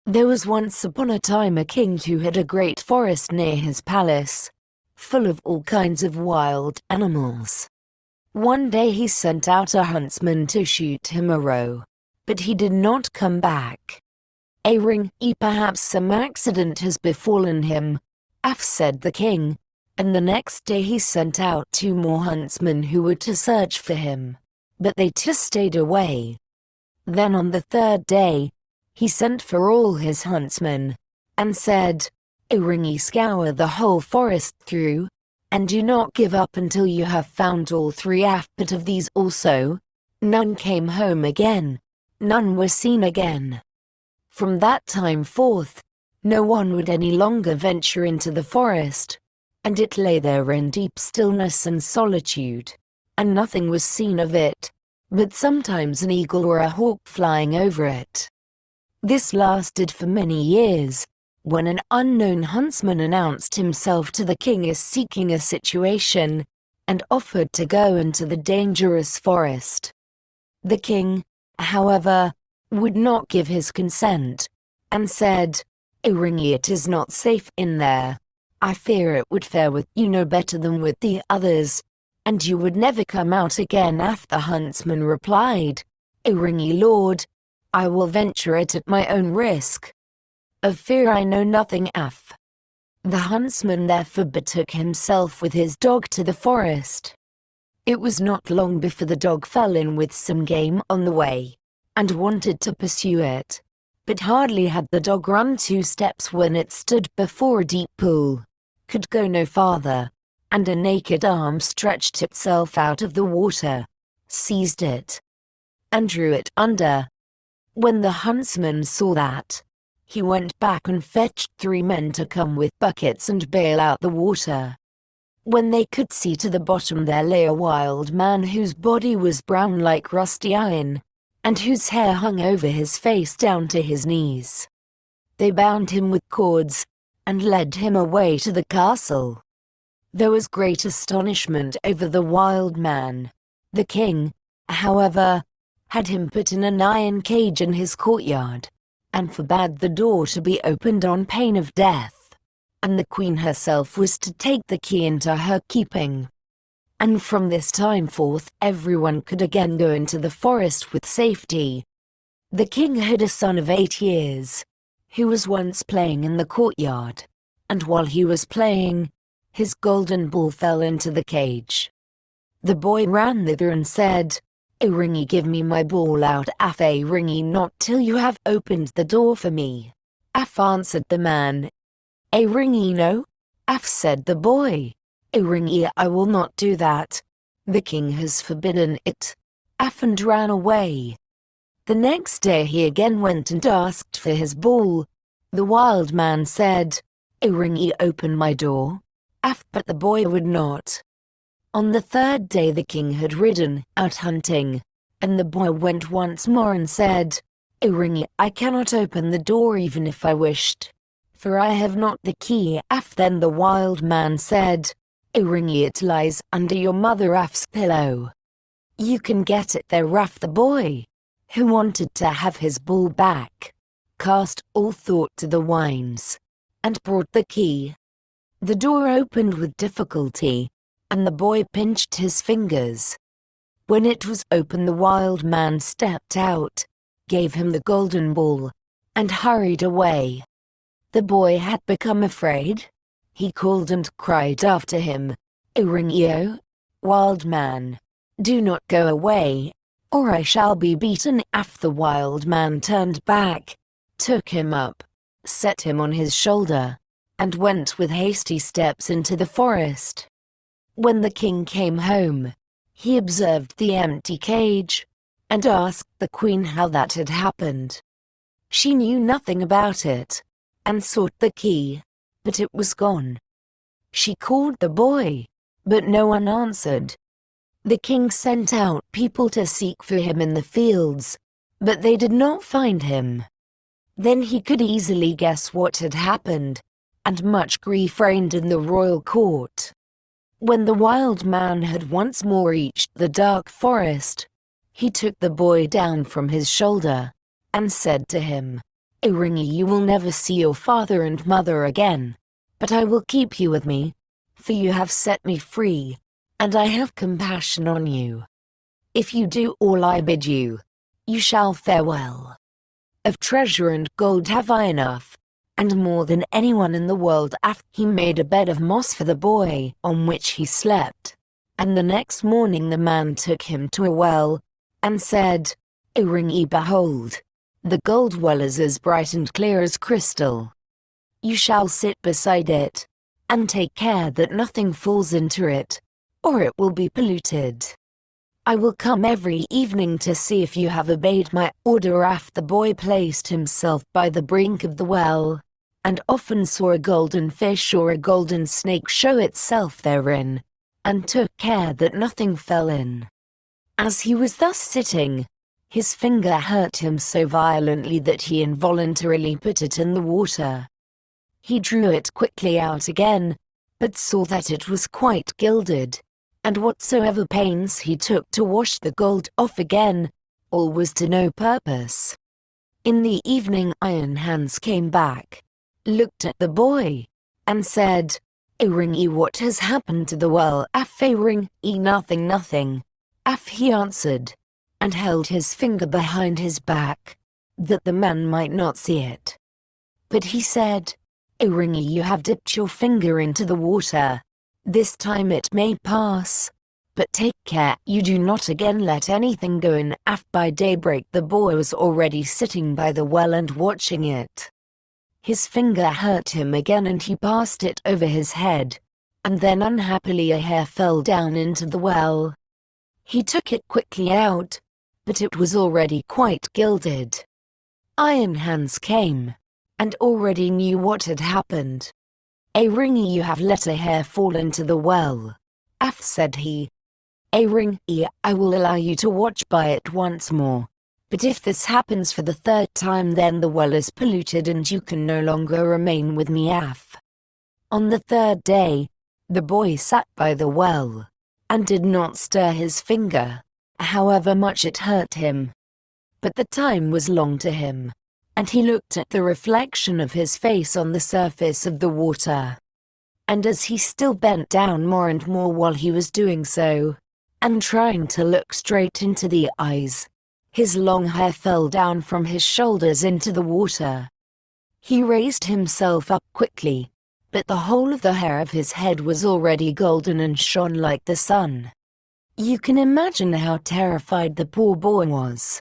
There was once upon a time a king who had a great forest near his palace, full of all kinds of wild animals. One day he sent out a huntsman to shoot him a roe, but he did not come back. Perhaps some accident has befallen him, said the king, and the next day he sent out 2 more huntsmen who were to search for him, but they too stayed away. Then on the 3rd day, he sent for all his huntsmen, and said, scour the whole forest through, and do not give up until you have found all 3. But of these also, none came home again, none were seen again. From that time forth, no one would any longer venture into the forest, and it lay there in deep stillness and solitude, and nothing was seen of it, but sometimes an eagle or a hawk flying over it. This lasted for many years, when an unknown huntsman announced himself to the king as seeking a situation, and offered to go into the dangerous forest. The king, however, would not give his consent, and said, "It is not safe in there. I fear it would fare with you no better than with the others, and you would never come out again." The huntsman replied, "Lord, I will venture it at my own risk. Of fear I know nothing." The huntsman therefore betook himself with his dog to the forest. It was not long before the dog fell in with some game on the way, and wanted to pursue it, but hardly had the dog run 2 steps when it stood before a deep pool, could go no farther, and a naked arm stretched itself out of the water, seized it, and drew it under. When the huntsman saw that, he went back and fetched 3 men to come with buckets and bail out the water. When they could see to the bottom, there lay a wild man whose body was brown like rusty iron, and whose hair hung over his face down to his knees. They bound him with cords, and led him away to the castle. There was great astonishment over the wild man. The king, however, had him put in an iron cage in his courtyard, and forbade the door to be opened on pain of death, and the queen herself was to take the key into her keeping. And from this time forth everyone could again go into the forest with safety. The king had a son of 8 years, who was once playing in the courtyard, and while he was playing, his golden ball fell into the cage. The boy ran thither and said, "Give me my ball out." "Not till you have opened the door for me," answered the man. "No," said the boy. "I will not do that. The king has forbidden it," and ran away. The next day he again went and asked for his ball. The wild man said, "Open my door," but the boy would not. On the 3rd day the king had ridden out hunting, and the boy went once more and said, "I cannot open the door even if I wished, for I have not the key." Then the wild man said, "It lies under your mother's pillow. You can get it there." The boy, who wanted to have his ball back, cast all thought to the winds, and brought the key. The door opened with difficulty, and the boy pinched his fingers. When it was open, the wild man stepped out, gave him the golden ball, and hurried away. The boy had become afraid. He called and cried after him, "Wild man, do not go away, or I shall be beaten." The wild man turned back, took him up, set him on his shoulder, and went with hasty steps into the forest. When the king came home, he observed the empty cage, and asked the queen how that had happened. She knew nothing about it, and sought the key, but it was gone. She called the boy, but no one answered. The king sent out people to seek for him in the fields, but they did not find him. Then he could easily guess what had happened, and much grief reigned in the royal court. When the wild man had once more reached the dark forest, he took the boy down from his shoulder, and said to him, Iringi, you will never see your father and mother again, but I will keep you with me, for you have set me free, and I have compassion on you. If you do all I bid you, you shall fare well. Of treasure and gold have I enough, and more than anyone in the world. He made a bed of moss for the boy, on which he slept, and the next morning the man took him to a well, and said, Iringi, behold, the gold well is as bright and clear as crystal. You shall sit beside it, and take care that nothing falls into it, or it will be polluted. I will come every evening to see if you have obeyed my order. The boy placed himself by the brink of the well, and often saw a golden fish or a golden snake show itself therein, and took care that nothing fell in. As he was thus sitting, his finger hurt him so violently that he involuntarily put it in the water. He drew it quickly out again, but saw that it was quite gilded, and whatsoever pains he took to wash the gold off again, all was to no purpose. In the evening Iron Hans came back, looked at the boy, and said, Iringi, what has happened to the well? Iringi, nothing, nothing. He answered, and held his finger behind his back, that the man might not see it. But he said, Iringi, you have dipped your finger into the water. This time it may pass, but take care you do not again let anything go in. By daybreak the boy was already sitting by the well and watching it. His finger hurt him again and he passed it over his head, and then unhappily a hair fell down into the well. He took it quickly out, but it was already quite gilded. Iron Hans came, and already knew what had happened. Iringi, you have let a hair fall into the well, said he. Iringi, I will allow you to watch by it once more, but if this happens for the third time then the well is polluted and you can no longer remain with me. On the third day, the boy sat by the well, and did not stir his finger, however much it hurt him. But the time was long to him, and he looked at the reflection of his face on the surface of the water. And as he still bent down more and more while he was doing so, and trying to look straight into the eyes, his long hair fell down from his shoulders into the water. He raised himself up quickly, but the whole of the hair of his head was already golden and shone like the sun. You can imagine how terrified the poor boy was.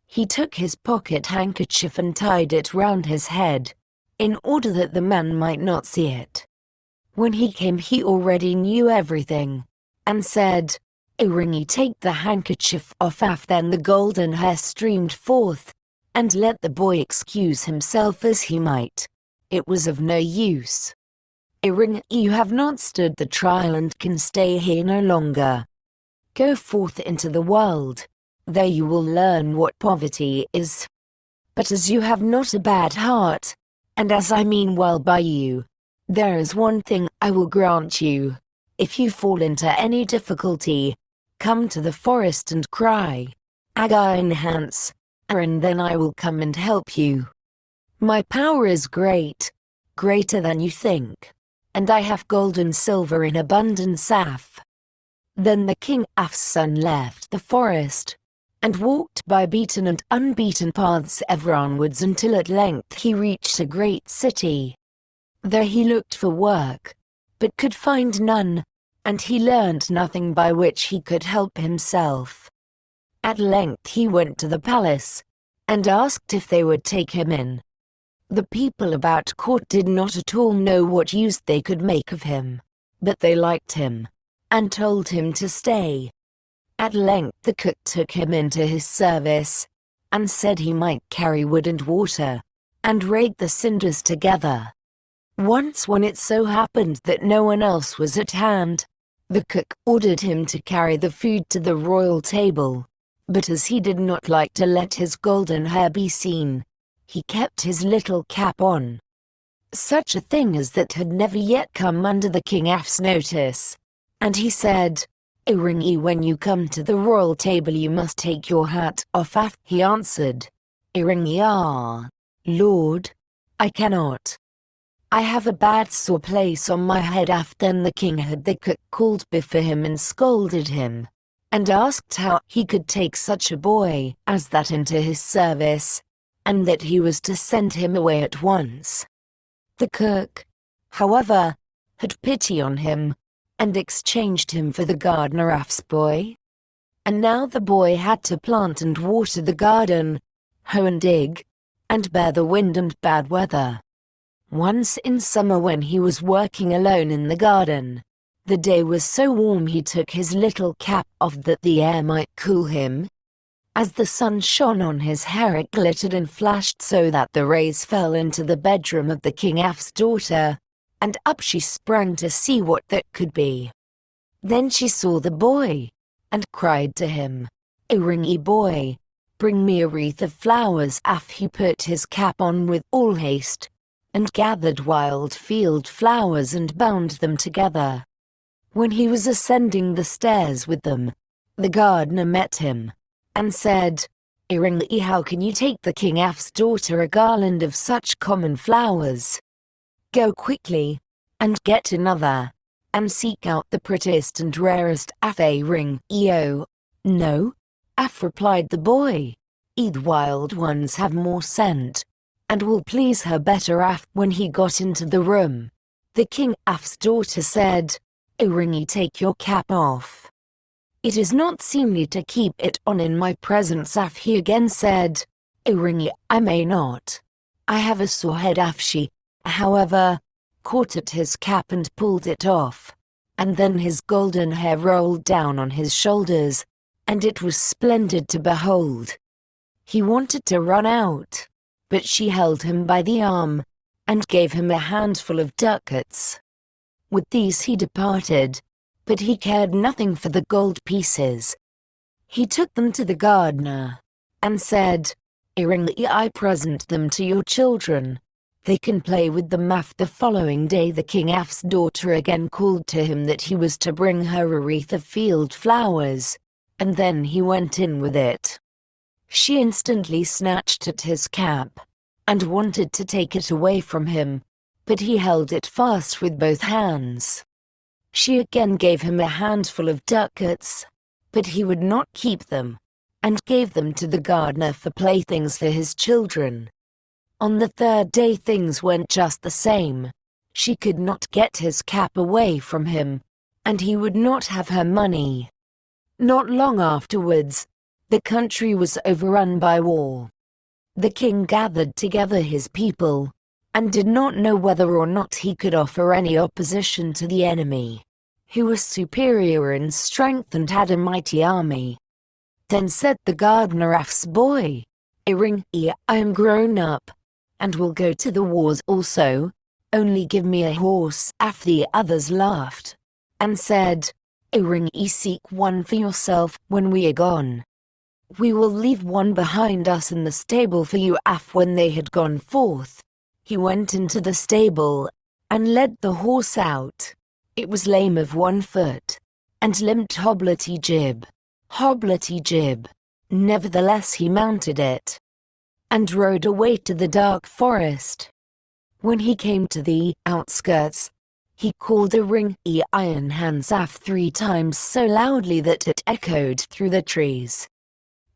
He took his pocket handkerchief and tied it round his head, in order that the man might not see it. When he came he already knew everything, and said, Iringi, take the handkerchief off. Then the golden hair streamed forth, and let the boy excuse himself as he might. It was of no use. Iringi, you have not stood the trial and can stay here no longer. Go forth into the world. There you will learn what poverty is. But as you have not a bad heart, and as I mean well by you, there is one thing I will grant you. If you fall into any difficulty, come to the forest and cry, Iron Hans, and then I will come and help you. My power is great, greater than you think, and I have gold and silver in abundance. Then the king's son left the forest, and walked by beaten and unbeaten paths ever onwards until at length he reached a great city. There he looked for work, but could find none, and he learned nothing by which he could help himself. At length he went to the palace, and asked if they would take him in. The people about court did not at all know what use they could make of him, but they liked him, and told him to stay. At length the cook took him into his service, and said he might carry wood and water, and rake the cinders together. Once when it so happened that no one else was at hand, the cook ordered him to carry the food to the royal table, but as he did not like to let his golden hair be seen, he kept his little cap on. Such a thing as that had never yet come under the king's notice, and he said, Iringi, when you come to the royal table you must take your hat off. He answered, Iringi, "Lord, I cannot. I have a bad sore place on my head." Then the king had the cook called before him and scolded him, and asked how he could take such a boy as that into his service, and that he was to send him away at once. The cook, however, had pity on him, and exchanged him for the gardener Af's boy. And now the boy had to plant and water the garden, hoe and dig, and bear the wind and bad weather. Once in summer, when he was working alone in the garden, the day was so warm he took his little cap off that the air might cool him. As the sun shone on his hair, it glittered and flashed so that the rays fell into the bedroom of the King Af's daughter, and up she sprang to see what that could be. Then she saw the boy, and cried to him, "Iringi boy, bring me a wreath of flowers." Af he put his cap on with all haste, and gathered wild field flowers and bound them together. When he was ascending the stairs with them, the gardener met him, and said, "Iringi, how can you take the King Af's daughter a garland of such common flowers? Go quickly, and get another, and seek out the prettiest and rarest." Af Iringi, "No," Af replied the boy, "the wild ones have more scent, and will please her better." Af, when he got into the room, the King Af's daughter said, "Iringi, take your cap off. It is not seemly to keep it on in my presence." Af he again said, "Iringi, I may not. I have a sore head." Af she, however, caught at his cap and pulled it off, and then his golden hair rolled down on his shoulders, and it was splendid to behold. He wanted to run out, but she held him by the arm, and gave him a handful of ducats. With these he departed, but he cared nothing for the gold pieces. He took them to the gardener, and said, "Iringi, I present them to your children. They can play with them." Af the following day the King Af's daughter again called to him that he was to bring her a wreath of field flowers, and then he went in with it. She instantly snatched at his cap, and wanted to take it away from him, but he held it fast with both hands. She again gave him a handful of ducats, but he would not keep them, and gave them to the gardener for playthings for his children. On the third day things went just the same. She could not get his cap away from him, and he would not have her money. Not long afterwards, the country was overrun by war. The king gathered together his people, and did not know whether or not he could offer any opposition to the enemy, who was superior in strength and had a mighty army. Then said the gardener Af's boy, "Iringi, I am grown up, and will go to the wars also, only give me a horse." Af the others laughed, and said, "Iringi, seek one for yourself when we are gone. We will leave one behind us in the stable for you." Af when they had gone forth, he went into the stable, and led the horse out. It was lame of one foot, and limped hobblety-jib. Nevertheless he mounted it, and rode away to the dark forest. When he came to the outskirts, he called Iringi Iron Hands Af 3 times so loudly that it echoed through the trees.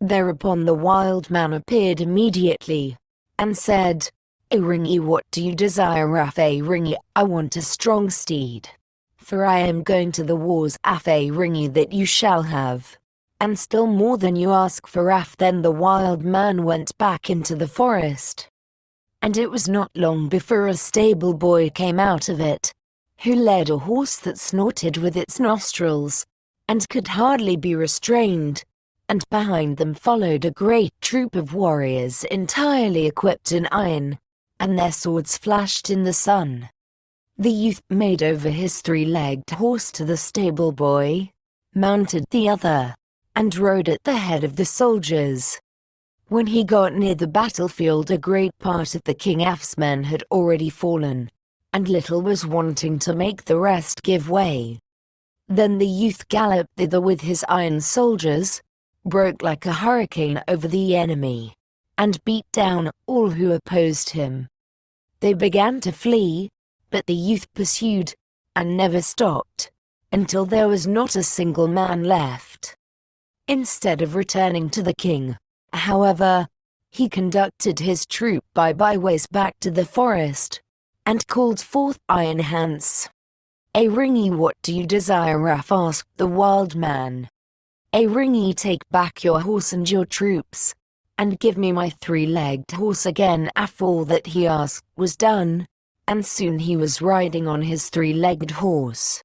Thereupon the wild man appeared immediately, and said, "Iringi, what do you desire?" Af Iringi, "I want a strong steed, for I am going to the wars." Af Iringi, "That you shall have, and still more than you ask for." Af then the wild man went back into the forest, and it was not long before a stable boy came out of it, who led a horse that snorted with its nostrils, and could hardly be restrained, and behind them followed a great troop of warriors entirely equipped in iron, and their swords flashed in the sun. The youth made over his 3-legged horse to the stable boy, mounted the other, and rode at the head of the soldiers. When he got near the battlefield, a great part of the King Af's men had already fallen, and little was wanting to make the rest give way. Then the youth galloped thither with his iron soldiers, broke like a hurricane over the enemy, and beat down all who opposed him. They began to flee, but the youth pursued, and never stopped, until there was not a single man left. Instead of returning to the king, however, he conducted his troop by byways back to the forest, and called forth Iron Hans. "Ringy, what do you desire?" asked the wild man. "Ringy, take back your horse and your troops, and give me my three-legged horse again." All that he asked was done, and soon he was riding on his three-legged horse.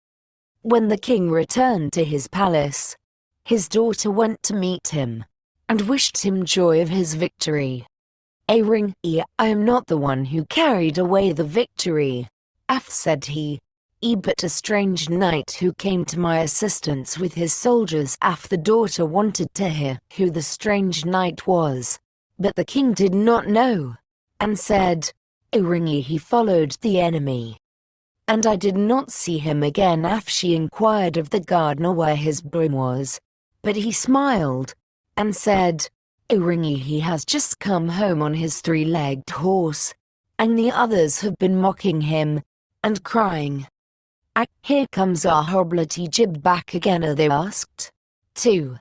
When the king returned to his palace, his daughter went to meet him, and wished him joy of his victory. "Ringy, I am not the one who carried away the victory," said he, "but a strange knight who came to my assistance with his soldiers." The daughter wanted to hear who the strange knight was, but the king did not know, and said, "Ringy, he followed the enemy, and I did not see him again." She inquired of the gardener where his broom was, but he smiled, and said, "Ringy, he has just come home on his three-legged horse, and the others have been mocking him, and crying." "Here comes our hobblety-jib back again," they asked. 2.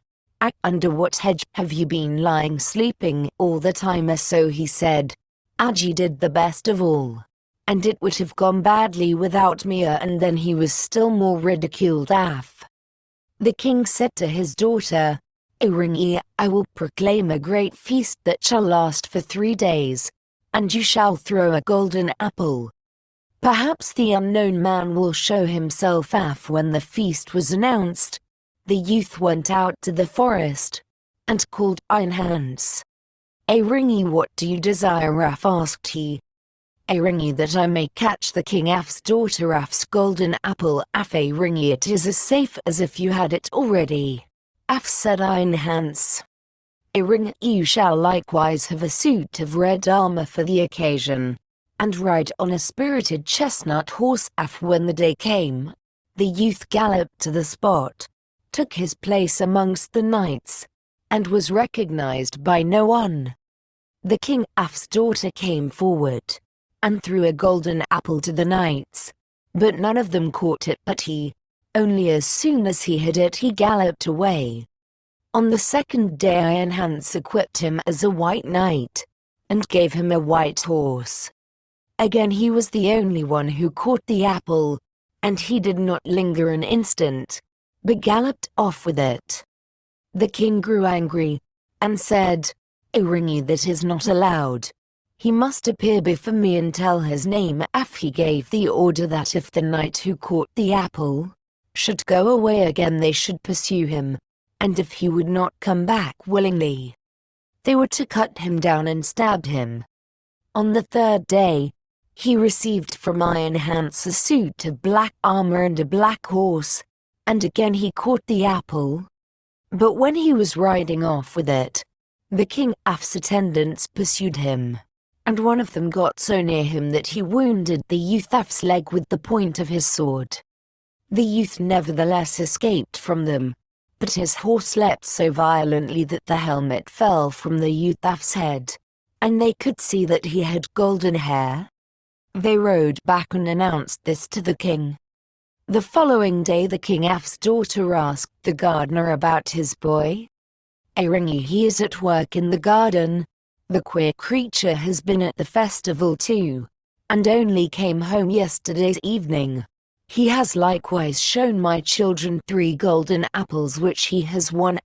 "Under what hedge have you been lying sleeping all the time?" So he said, "Aji did the best of all, and it would have gone badly without me." And then he was still more ridiculed. The king said to his daughter, "Ringy, I will proclaim a great feast that shall last for 3 days, and you shall throw a golden apple. Perhaps the unknown man will show himself." When the feast was announced, the youth went out to the forest, and called Iron Hans. "Ringy, what do you desire?" asked he. "Ringy, that I may catch the king's daughter's golden apple." "Ringy, it is as safe as if you had it already," said Iron Hans. "Ringy, you shall likewise have a suit of red armor for the occasion, and ride on a spirited chestnut horse." When the day came, the youth galloped to the spot, took his place amongst the knights, and was recognized by no one. The king's daughter came forward, and threw a golden apple to the knights, but none of them caught it but he. Only as soon as he had it he galloped away. On the second day Iron Hans equipped him as a white knight, and gave him a white horse. Again he was the only one who caught the apple, and he did not linger an instant, but galloped off with it. The king grew angry, and said, "Ringy, that is not allowed. He must appear before me and tell his name." He gave the order that if the knight who caught the apple should go away again they should pursue him, and if he would not come back willingly, they were to cut him down and stab him. On the third day, he received from Iron Hans a suit of black armor and a black horse, and again he caught the apple. But when he was riding off with it, the king's attendants pursued him, and one of them got so near him that he wounded the youth's leg with the point of his sword. The youth nevertheless escaped from them, but his horse leapt so violently that the helmet fell from the youth's head, and they could see that he had golden hair. They rode back and announced this to the king. The following day the king's daughter asked the gardener about his boy. "Ringy, he is at work in the garden. The queer creature has been at the festival too, and only came home yesterday evening. He has likewise shown my children 3 golden apples which he has won."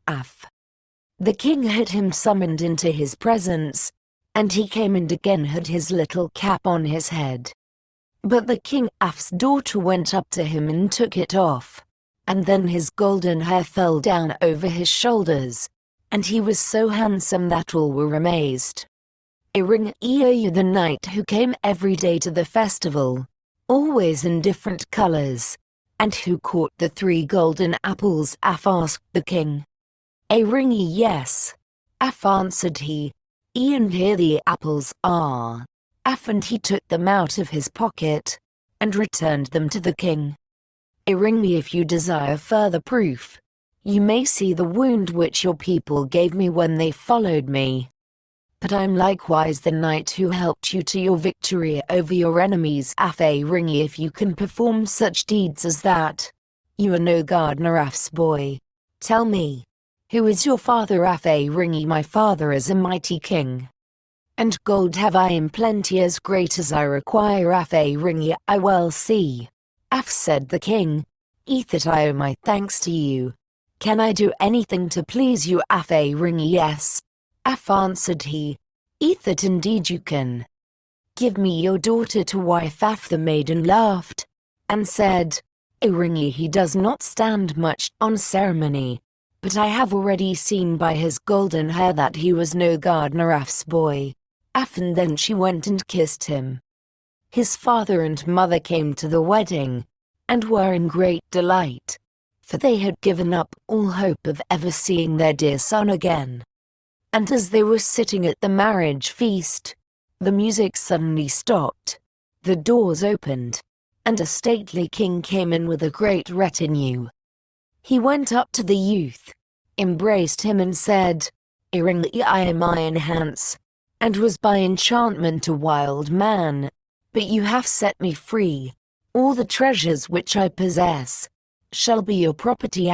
The king had him summoned into his presence, and he came and again had his little cap on his head. But the king's daughter went up to him and took it off, and then his golden hair fell down over his shoulders, and he was so handsome that all were amazed. "Ringy, are you the knight who came every day to the festival, always in different colors, and who caught the 3 golden apples?" asked the king. "Ringy, yes," answered he. "And here the apples are." And he took them out of his pocket, and returned them to the king. "Ringy, if you desire further proof, you may see the wound which your people gave me when they followed me." but I'm likewise the knight who helped you to your victory over your enemies. Ringy, if you can perform such deeds as that, you are no gardener boy. Tell me, who is your father? Ringy, my father is a mighty king, and gold have I in plenty as great as I require. Ringy, I well see. Said the king, that I owe my thanks to you. Can I do anything to please you? Ringy, yes. Answered he, that indeed you can. Give me your daughter to wife. The maiden laughed, and said, Ringy, he does not stand much on ceremony, but I have already seen by his golden hair that he was no gardener's boy. And then she went and kissed him. His father and mother came to the wedding, and were in great delight, for they had given up all hope of ever seeing their dear son again. And as they were sitting at the marriage feast, the music suddenly stopped, the doors opened, and a stately king came in with a great retinue. He went up to the youth, embraced him and said, Ringy, I am HANS, and was by enchantment a wild man, but you have set me free. All the treasures which I possess shall be your property.